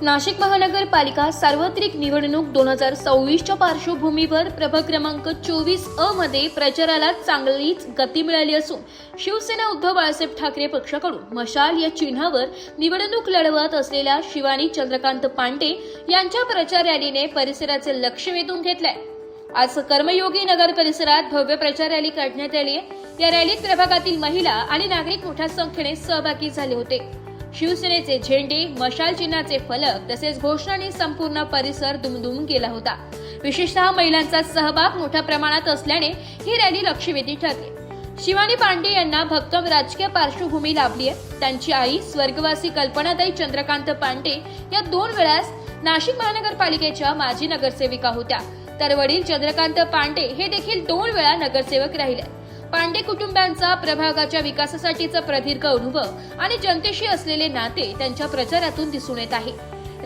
नाशिक महानगरपालिका सार्वत्रिक निवडणूक 2026च्या पार्श्वभूमीवर प्रभाग क्रमांक 24 मध्ये प्रचाराला चांगलीच गती मिळाली असून शिवसेना उद्धव बाळासाहेब ठाकरे पक्षाकडून मशाल या चिन्हावर निवडणूक लढवत असलेल्या शिवानी चंद्रकांत पांडे यांच्या प्रचार रॅलीने परिसराचे लक्ष वेधून घेतले। आज कर्मयोगी नगर परिसरात भव्य प्रचार रॅली काढण्यात आली आहे। या रॅलीत प्रभागातील महिला आणि नागरिक मोठ्या संख्येने सहभागी झाले होते। शिवसेनेचे झेंडे, मशाल चिन्हाचे फलक तसेच घोषणांनी संपूर्ण परिसर दुमदुमून गेला होता। विशेषतः महिलांचा सहभाग मोठ्या प्रमाणात असल्याने ही रॅली लक्षवेधी ठरली। शिवानी पांडे यांना भक्कम राजकीय पार्श्वभूमी लाभली आहे। त्यांची आई स्वर्गवासी कल्पनाताई चंद्रकांत पांडे या 2 वेळास नाशिक महानगरपालिकेच्या माजी नगरसेविका होत्या, तर वडील चंद्रकांत पांडे हे देखील 2 वेळा नगरसेवक राहिले। पांडे कुटुंबांचा प्रभागाच्या विकासासाठीचा प्रदीर्घ अनुभव आणि जनतेशी असलेले नाते त्यांच्या प्रचारातून दिसून येत आहे।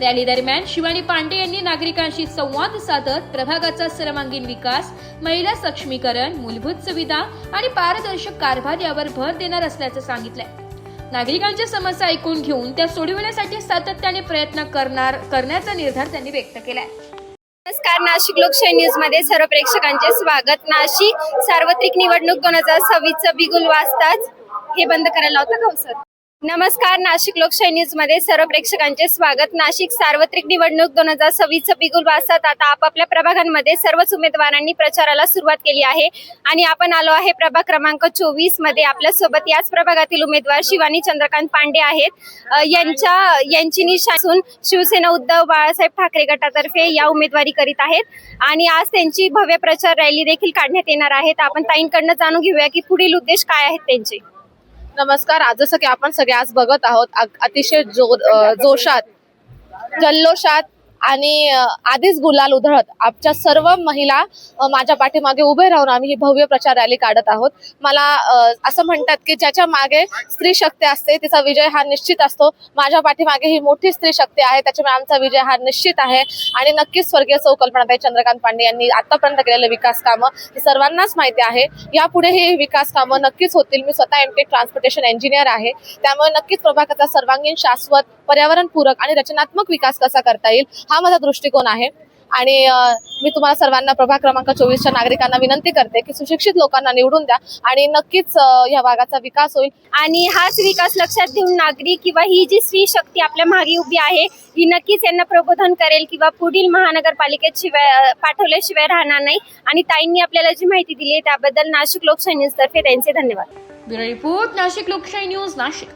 रॅली दरम्यान शिवानी पांडे यांनी नागरिकांशी संवाद साधत प्रभागाचा सर्वांगीण विकास, महिला सक्षमीकरण, मूलभूत सुविधा आणि पारदर्शक कारभार यावर भर देणार असल्याचं सांगितलंय। नागरिकांच्या समस्या ऐकून घेऊन त्या सोडविण्यासाठी सातत्याने प्रयत्न करण्याचा निर्धार त्यांनी व्यक्त केलाय। नमस्कार, नाशिक लोकशाही न्यूज मध्ये सर्व प्रेक्षकांचे स्वागत। नाशिक सार्वत्रिक निवडणूक 2026 बिगुल वाजताच हे बंद करायला होतं का सर? नमस्कार, नाशिक लोकशाही न्यूज मध्ये सर्व प्रेक्षकांचे स्वागत। नाशिक सार्वत्रिक निवडणूक 2026 बिगुल वाजतात आता आपापल्या प्रभागांमध्ये सर्वच उमेदवारांनी प्रचाराला सुरुवात केली आहे आणि आपण आलो आहे प्रभाग क्रमांक 24 मध्ये। आपल्या सोबत याच प्रभागातील उमेदवार शिवानी चंद्रकांत पांडे आहेत। यांची निशासून शिवसेना उद्धव बाळासाहेब ठाकरे गटातर्फे या उमेदवारी करीत आहेत आणि आज त्यांची भव्य प्रचार रॅली देखील काढण्यात येणार आहे। आपण ताईंकडनं जाणून घेऊया की पुढील उद्देश काय आहेत त्यांचे। नमस्कार, आज जसं की आपण सगळे आज बघत आहोत अतिशय जोशात, जल्लोषात आणि आधीच गुलाल उधळत आमच्या सर्व महिला माझ्या पाठीमागे उभे राहून आम्ही ही भव्य प्रचार रॅली काढत आहोत। मला असं म्हणतात की ज्याच्या मागे स्त्री शक्ती असते तिचा विजय हा निश्चित असतो। माझ्या पाठीमागे ही मोठी स्त्री शक्ती आहे, त्याच्यामुळे आमचा विजय हा निश्चित आहे आणि नक्कीच स्वर्गीय सौ कल्पनाताई चंद्रकांत पांडे यांनी आतापर्यंत केलेले विकास कामं ही सर्वांनाच माहिती आहे। यापुढे ही विकास कामं नक्कीच होतील। मी स्वतः एमटेक ट्रान्सपोर्टेशन इंजिनियर आहे, त्यामुळे नक्कीच प्रभागाचा सर्वांगीण, शाश्वत, पर्यावरणपूरक आणि रचनात्मक विकास कसा करता येईल हा माझा दृष्टिकोन आहे। आणि मी तुम्हाला सर्वांना प्रभाग क्रमांक 24च्या नागरिकांना विनंती करते की सुशिक्षित लोकांना निवडून द्या आणि नक्कीच या भागाचा विकास होईल। आणि हाच विकास लक्षात घेऊन नागरिक किंवा ही जी स्त्री शक्ती आपल्या मागे उभी आहे ही नक्कीच यांना प्रबोधन करेल किंवा पुढील महानगरपालिकेत पाठवल्याशिवाय राहणार नाही। आणि ताईंनी आपल्याला जी माहिती दिली आहे त्याबद्दल नाशिक लोकशाही न्यूज तर्फे त्यांचे धन्यवाद। ब्युरो रिपोर्ट, नाशिक लोकशाही न्यूज, नाशिक।